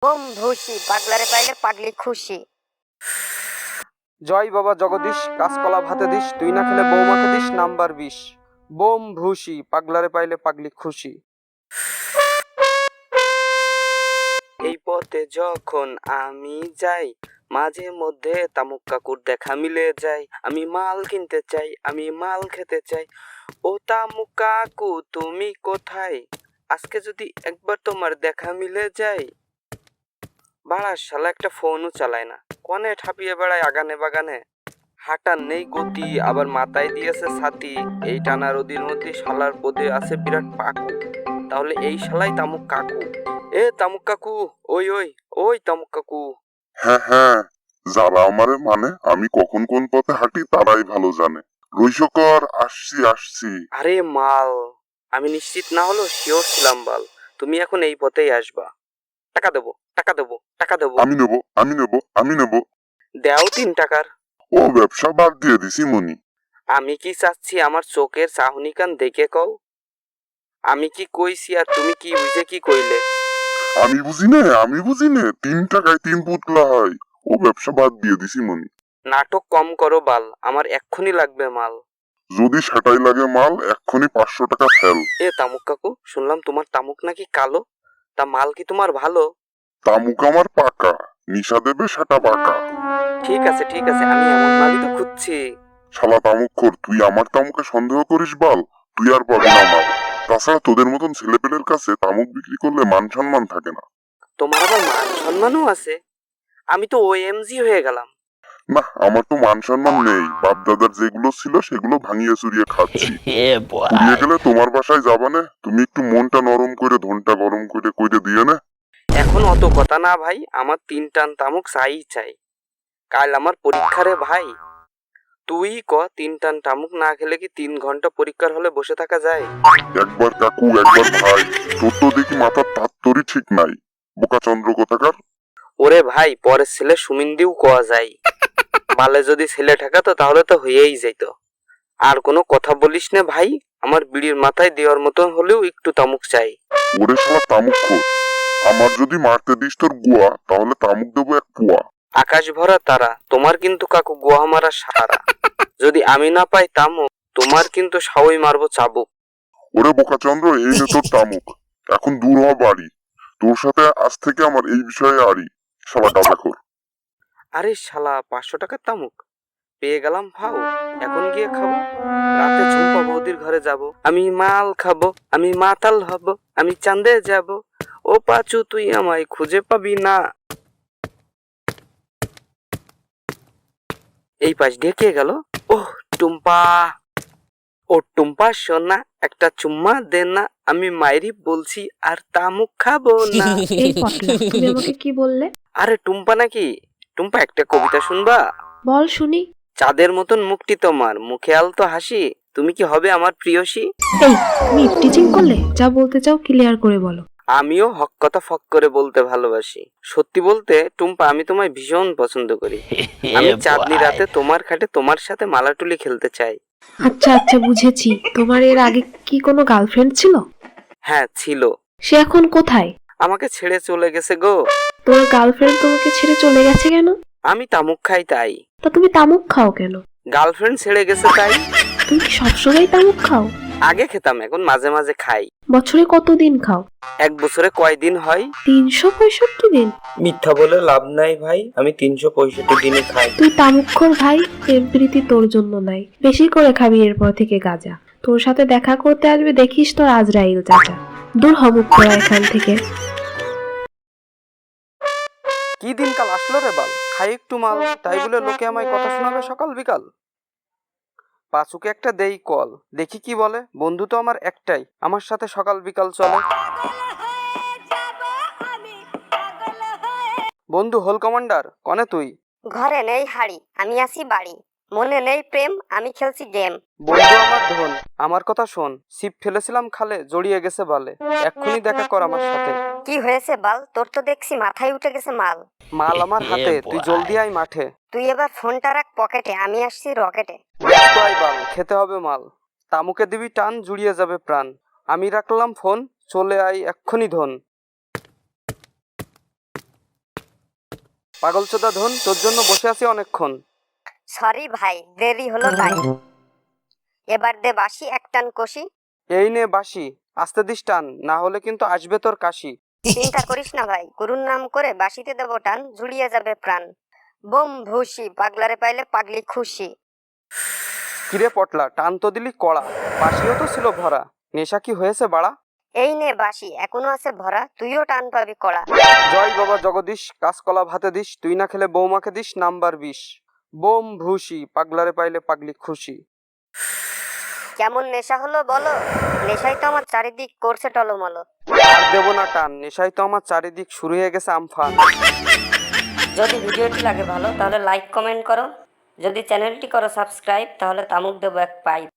Bomb ভুসি পাগলারে পাইলে পাগলি খুশি। জয় বাবা জগদীশ, কাঁচকলা ভাতে দিস, তুই না খেলে বৌমাকে দিস নাম্বার 20। বোম ভুসি পাগলারে পাইলে পাগলি খুশি। এই পথে যখন আমি যাই, মাঝে মধ্যে তামুক কাকুর দেখা মিলে যায়। আমি মাল কিনতে চাই, আমি মাল খেতে চাই। ও তামুক কাকু তুমি কোথায়? আজকে যদি একবার তোমার দেখা মিলে যায়। বাড়া শালা একটা ফোনও চালায় না, কনে ঠাপিয়ে বেড়ায় আগানে বাগানে। হাঁটার নেই গতি, আবার মাথায় দিয়েছে ছাতি। এই টানা রোদির মধ্যে শালার পদে আছে বিরাট পাকু। তাহলে এই শালাই তামুক কাকু। এ তামুক কাকু, ওই ওই ওই তামুক কাকু। হ্যাঁ হ্যাঁ, যারা আমারে মানে আমি কখন কোন পথে হাঁটি তারাই ভালো জানে। রইসকর, আসছি আসছি। আরে মাল, আমি নিশ্চিত না হলেও শিওর ছিলাম বাল, তুমি এখন এই পথেই আসবা। টাকা দেবো, টাকা দেবো, টাকা দেবো। আমি নেব, আমি নেব, আমি নেব। দেও 3 টাকার। ও ব্যবসা বাদ দিয়ে দিছি মনি। আমি কি চাচ্ছি আমার চোখের চাহনি কান দেখে কও। আমি কি কইছি আর তুমি কি বুঝে কি কইলে? আমি বুঝি নে, আমি বুঝি নে, 3 টাকায় 3 পুতলা হয়। ও ব্যবসা বাদ দিয়ে দিছি মনি। নাটক কম করো বাল, আমার এক্ষুনি লাগবে মাল। যদি সেটাই লাগে মাল, এক্ষুনি 500 টাকা ফেল। এ তামুক কাকু, শুনলাম তোমার তামুক নাকি কালো, তা মাল কি তোমার ভালো? তামুক আমার পাকা, নিশা দেবে সেটা বাঁকা। ঠিক আছে ঠিক আছে, আমি এমন মালই তো খুঁজছি। শালা তামুক খোর, তুই আমার তামুকে সন্দেহ করিস বাল? তুই আর পাবি না মাল। তাছাড়া তোদের মতন ছেলেপেলের কাছে তামুক বিক্রি করলে মান সম্মান থাকে না। তোমার আবার মান সম্মানও আছে? আমি তো ওএমজি হয়ে গেলাম। না, আমার তো মান সম্মান নেই। বাপ দাদার যেগুলো ছিল সেগুলো ভাঙিয়ে চুরিয়ে খাচ্ছি। কুড়িয়ে গেলে তোমার বাসায় যাবানে, তুমি একটু মনটা নরম করে ধনটা গরম করে কইরে দিয়ে না। এখন অত কথা না ভাই, আমার 3 টান তামুক চাই চাই। কাল আমার পরীক্ষা রে ভাই। তুই ক, 3 টান তামুক না খেলে কি 3 ঘন্টা পরীক্ষার হলে বসে থাকা যায়? একবার কাকু একবার ভাই, তোর তো দেখি মাথার তাত্তরই ঠিক নাই। বোকা চন্দ্র কোথাকার। ওরে ভাই, পরের ছেলে সুমিন্দিও কোয়া যায়। মালে যদি ছেলে ঠেকাতো তাহলে তো হয়েই যেত। আর কোনো কথা বলিস না ভাই, আমার বিড়ির মাথায় দেওয়ার মতন হলেও একটু তামুক চাই। ওরে শালা তামুক খোর, আমার যদি মারতে দিস তোর গুয়া, তাহলে তামুক দেবো 1 পুয়া। আকাশ ভরা তারা, তোমার কিন্তু কাকু গোয়া মারা সারা। যদি আমি না পাই তামুক, তোমার কিন্তু সাওই মারবো চাবুক। ওরে বোকা চন্দ্র, এই নে তোর তামুক। এখন দূর হ বাড়ি। তোর সাথে আজ থেকে আমার এই বিষয়ে আড়ি। শালা গাঁজাখোর। আরে শালা, 500 টাকার তামুক পেয়ে গেলাম ফাও। এখন গিয়ে খাবো, রাতে ঝুম্পা বৌদির ঘরে যাব। আমি মাল খাবো, আমি মাতাল হব, আমি চাঁদে যাব। ও পাচু তুই আমায় খুঁজে পাবি না। এই পাশ দিয়ে কে গেল? ওহ, টুম্পা। ও টুম্পা সোনা, একটা চুম্মা দে না, আমি মাইরি বলছি আর তামুক খাবো না। এই পটলা, তুমি আমাকে কি বললে? আরে টুম্পা নাকি? টুম্পা, একটা কবিতা শুনবা? বল শুনি। চাঁদের মতন মুখটি তোমার, মুখে আলতো হাসি, তুমি কি হবে আমার প্রিয়সী? এই, তুমি টিচিং করলে? যা বলতে চাও ক্লিয়ার করে বলো। আমিও হক কথা ফক করে বলতে ভালোবাসি। সত্যি বলতে টুম্পা, আমি তোমায় ভীষণ পছন্দ করি। আমি চাঁদনি রাতে তোমার খাটে তোমার সাথে মালাটুলি খেলতে চাই। আচ্ছা আচ্ছা, বুঝেছি। তোমার এর আগে কি কোনো গার্লফ্রেন্ড ছিল? হ্যাঁ ছিল। সে এখন কোথায়? আমাকে ছেড়ে চলে গেছে গো। তোমার গার্লফ্রেন্ড তোমাকে ছেড়ে চলে গেছে কেন? আমি তামুক খাই তাই। তা তুমি তামুক খাও কেন? গার্লফ্রেন্ড ছেড়ে গেছে তাই। তুমি কি সবসময় তামুক খাও? আগে খেতাম, এখন মাঝে মাঝে খাই। বছরে কতদিন খাও? 1 বছরে কয়দিন হয়? 365 দিন। মিথ্যা বলে লাভ নাই ভাই, আমি 365 দিনই খাই। তুই তামুকখোর ভাই, প্রেম প্রীতি তোর জন্য নাই। বেশি করে খাবি এরপর থেকে গাঁজা। তোর সাথে দেখা করতে আসবে দেখিস তোর আজরাইল চাচা। দূর হ মুখ পোড়া এখান থেকে। কি দিনকাল আসলো রে বাল, খাই একটু মাল তাই বলে লোকে আমায় কথা শোনাবে সকাল বিকাল। পাঁচুকে একটা দেই কল, দেখি কি বলে। বন্ধু তো আমার একটাই, আমার সাথে সকাল বিকাল চলে। বন্ধু হোল কমান্ডার, কনে তুই? ঘরে নেই হাড়ি, আমি আছি বাড়ি। মনে নেই প্রেম, আমি খেলছি গেম। বন্ধু আমার ধন, আমার কথা শোন। ছিপ ফেলেছিলাম খালে, জড়িয়ে গেছে বালে। এক্ষুনি দেখা কর আমার সাথে। কি হয়েছে বাল, তোর তো দেখছি মাথায় উঠে গেছে মাল। মাল আমার হাতে, তুই জলদি আয় মাঠে। তুই এবার ফোনটা রাখ পকেটে, আমি আসছি রকেটে। ব্যস্ত আয় বাল, খেতে হবে মাল। তামুকে দিবি টান, জুড়িয়ে যাবে প্রাণ। আমি রাখলাম ফোন, চলে আয় এক্ষুনি ধন। পাগলচোদা ধন, তোর জন্য বসে আছি অনেকক্ষণ। সরি ভাই, দেরি হলো তাই। এবার দে বাসি এক টান কষি। এই নে বাসি, আস্তে দিস টান, না হলে কিন্তু আসবে তোর কাশি। চিন্তা করিস না ভাই, গুরুর নাম করে বাসিতে দেবো টান, জুড়িয়ে যাবে প্রাণ। বোম ভুসি, পাগলারে পাইলে পাগলি খুশি। কিরে পটলা, টান তো দিলি কড়া, বাসিও তো ছিল ভরা, নেশা কি হয়েছে বাড়া? এই নে বাসি, এখনো আছে ভরা, তুইও টান পাবি কড়া। জয় বাবা জগদীশ, কাঁচকলা ভাতে দিস, তুই না খেলে বৌমাকে দিস নাম্বার 20। বোম ভুসি, পাগলারে পাইলে পাগলি খুশি। কেমন নেশা হলো বলো, নেশাই তো আমার চারিদিক করছে টলমলো। আর দেবো না টান, নেশায় তো আমার চারিদিক শুরু হয়ে গেছে আমফান। যদি ভিডিওটি লাগে ভালো তাহলে লাইক কমেন্ট করো, যদি চ্যানেলটি করো সাবস্ক্রাইব তাহলে তামুক দেবো এক পাইপ।